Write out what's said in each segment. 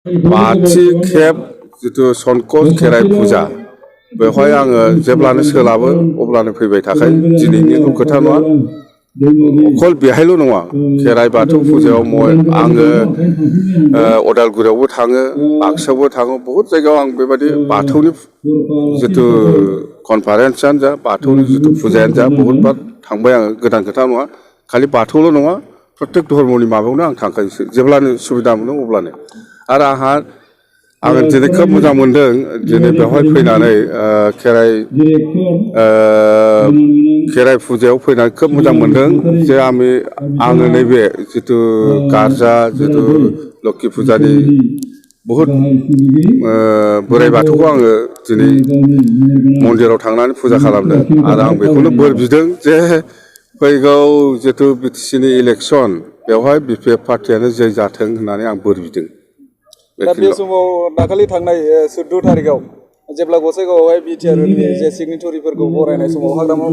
बाथि खेब जितु संकस खेराइ फुजा बेवहाय आङो जेब्लानो सोलाबो अब्लानो फैबाय थाखायो दिनैनिल' खोथा नङा अकल बेहायल' नङा खेराइ बाथौ फुजायाव आङो अदालगुरियावबो थाङो बाक्सायावबो थाङो बहुत जायगायाव आं बेबायदि बाथौनि जितु कनफारेन्सआनो जा बाथौनि जितु फुजायानो जा बहुत बार थांबाय आङो गोदान खोथा नङा खालि बाथौल' नङा प्रत्येक धर्मनि माबायावनो आं थांखायोसो जेब्लानो सुबिदा मोनो अब्लानो आरो आङो दिनै खोब मोजां मोनदों दिनै बेवहाय फैनानै खेराइ फुजायाव फैनानै खोब मोजां मोनदों जे आङो नैबे जितु गारजा जितु लोक्षि फुजानि बहुद बोराइ बाथौखौ आङो दिनै मन्दिराव थांनानै फुजा खालामदों आरो आं बेखौनो बोर बिदों जे फैगौ जितु बिटिसिनि इलेक्सन बेवहाय बिपिएफ पार्टियानो जै जाथों होननानै आं बोर बिदों। दा बे समाव दाखालि थांनाय 14 थारिखआव जेब्ला गसाइगावआवहाय बिटिआरनि जे सिगनेटरिफोरखौ बरायनाय समाव हाग्रामा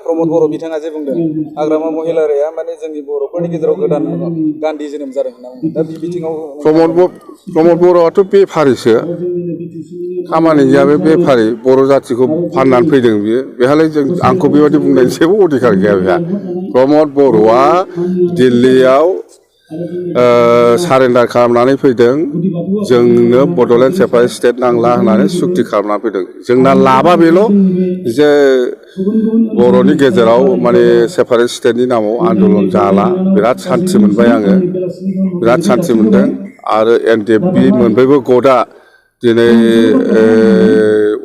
प्रमद बर' बिथाङा जे बुंदों हाग्रामा महिलारिया माने जोंनि बर'फोरनि गेजेराव गोदान गान्धी जोनोम जादों होनना दा बे बिथिङाव प्रमद बर'आथ' बेफारिसो खामानि गैया बे बेफारि बर' जाथिखौ फाननानै फैदों बियो बेहालाय आंखौ बेबायदि बुंनायनि जेबो अधिकार गैया बेहा प्रमद बर'आ दिल्लीयाव सारेन्डार खालामनानै फैदों जोंनो बड'लेण्ड सेपारेट स्टेट नांला होननानै सुक्ति खालामनानै फैदों जोंना लाबा बेल' जे बर'नि गेजेराव माने सेपारेट स्टेटनि नामाव आन्दलन जाला बिराद सान्थि मोनबाय आङो बिराद सान्थि मोनदों आरो एनडिएफबि मोनब्रैबो गटआ दिनै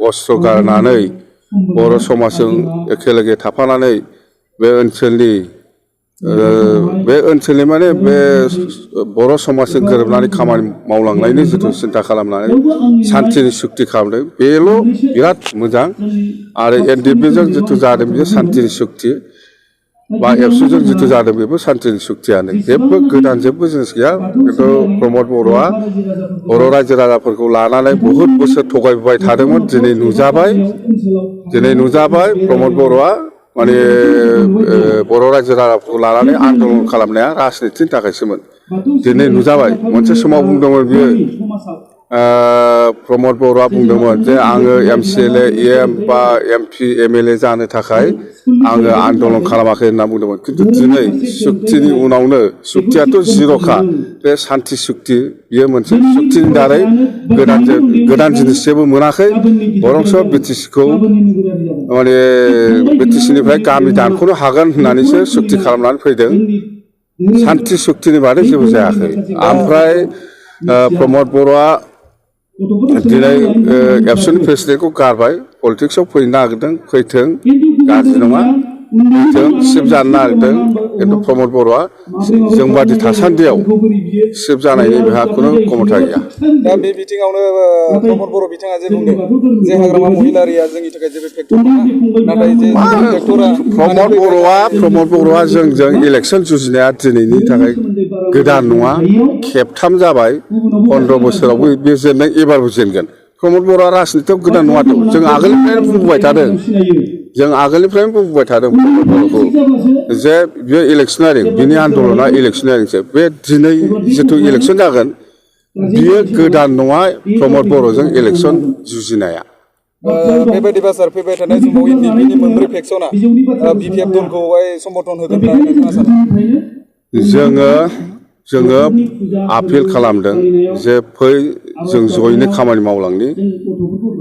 अस्त्र गारनानै बर' समाजजों एखेलगे थाफानानै बे ओनसोलनि माने बे बर' समाजजों गोरोबनानै खामानि मावलांनायनि जिथु सिन्था खालामनानै सान्थिनि सुक्ति खालामदों बेल' बिराद मोजां आरो एनडिएफबिजों जिथु जादों बेयो सान्थिनि सुक्ति बा एबसुजों जिथु जादों बेबो सान्थिनि सुक्तियानो जेबो गोदान जेबो जिनिस गैया खिन्थु प्रमद बर'आ बर' रायजो राजाफोरखौ लानानै बहुद बोसोर थगायबोबाय थादोंमोन दिनै नुजाबाय प्रमद बर'आ माने बर' रायजो राजाफोरखौ लानानै आन्दलन खालामनाया राजनितिनि थाखायसोमोन दिनै नुजाबाय मोनसे समाव बुंदोंमोन बियो प्रमद बर'आ बुंदोंमोन जे आङो एमसिएलए एम बा एमपि एमएलए जानो थाखाय आङो आन्दलन खालामाखै होनना बुंदोंमोन खिन्थु दिनै सुक्तिनि उनावनो सुक्तियाथ' जिर'खा बे सान्थि सुक्ति बियो मोनसे सुक्तिनि दारै गोदान जिनिस जेबो मोनाखै बरंस बिटिसिखौ माने बिटिसिनिफ्राय गामि दानख'नो हागोन होननानैसो सुक्ति खालामनानै फैदों सान्थि सुक्तिनि बादै जेबो जायाखै ओमफ्राय प्रमद बर'आ दिनै एबसुनि प्रेसिडेन्टखौ गारबाय पलिटिक्सआव फैनो नागिरदों फैथों गाज्रि नङा सिफ जानो नागिरदों खिन्थु प्रमद बर'आ जोंबादि थासान्दियाव सिफ जानायनि बेहा खुनु क्षमता गैया। दा बे बिथिङावनो प्रमद बर' बिथाङा जे बुंदों जे हाग्रामा महिलारिया जोंनि थाखाय जेबो फेक्टर नङा नाथाय जे प्रमद बर'आ जोंजों इलेक्सन जुजिनाया दिनैनि थाखाय गोदान नङा खेबथाम जाबाय 15 बोसोरावबो बे जेननाय एबारबो जेनगोन प्रमद बर'आ राजनितियाव गोदान नङाथ' जों आगोलनिफ्रायनो बुंबोबाय थादों प्रमद बर'खौ जे बियो इलेक्सनारिं बिनि आन्दलना इलेक्सनारिंसो बे दिनै जिथु इलेक्सन जागोन बियो गोदान नङा प्रमद बर'जों इलेक्सन जुजिनाया बेबायदिबा सार फैबाय थानाय समाव एनडिएफबिनि मोनब्रै फेक्सना बिपिएफ दलखौहाय समर्थन होगोन होननानै नोंथाङा सानो? जोङो आपिल खालामदों जे फै जों जयैनो खामानि मावलांनि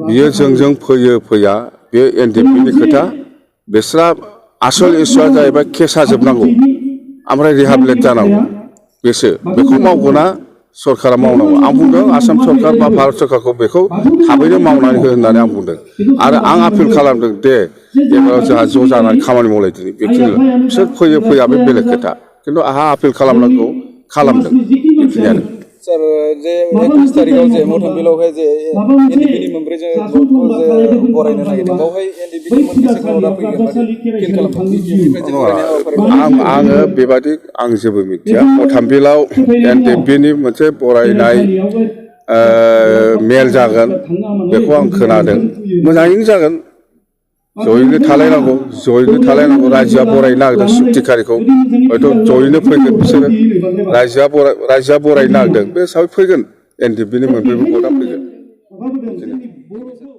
बियो जोंजों फैया बे एनडिएफबिनि खोथा बिस्रा आसल इस्युआ जाहैबाय केसा जोबनांगौ ओमफ्राय रिहाबिलेट जानांगौ बेखौ मावगोना सरकारा मावनांगौ आं बुंदों आसाम सरकार बा भारत सरकारखौ बेखौ थाबैनो मावनानै हो होननानै आं बुंदों आरो आं आपिल खालामदों दे एबाराव जोंहा ज' जानानै खामानि मावलायदिनि बेखिनिल' बिसोर फैया बे बेलेग खोथा खिन्थु आंहा आपिल खालामनांगौ खालामदों बेखिनियानो। सार जे 21 तारिखआव जे मथन बिलावहाय जे एनडिएफबिनि मोनब्रैजों भटखौ जे बरायनो नागिरदों बावहाय एनडिएफबिनि मोनबेसे क्राउडआ फैगोन बायदि आङो बेबादि आं जेबो मिथिया मथाम बिलाव एनडिएफबिनि मोनसे बरायनाय मेल जागोन बेखौ आं खोनादों मोजाङैनो जागोन जयैनो थालायनांगौ रायजोआ बरायनो नागिरदों सुक्तिखारिखौ हयथ' जयैनो फैगोन बिसोरो रायजोआ बरायनो नागिरदों बे हिसाबै फैगोन एनडिएफबिनि मोनब्रैबो भटआ फैगोन माबाबोदों जोंनि बर'खौ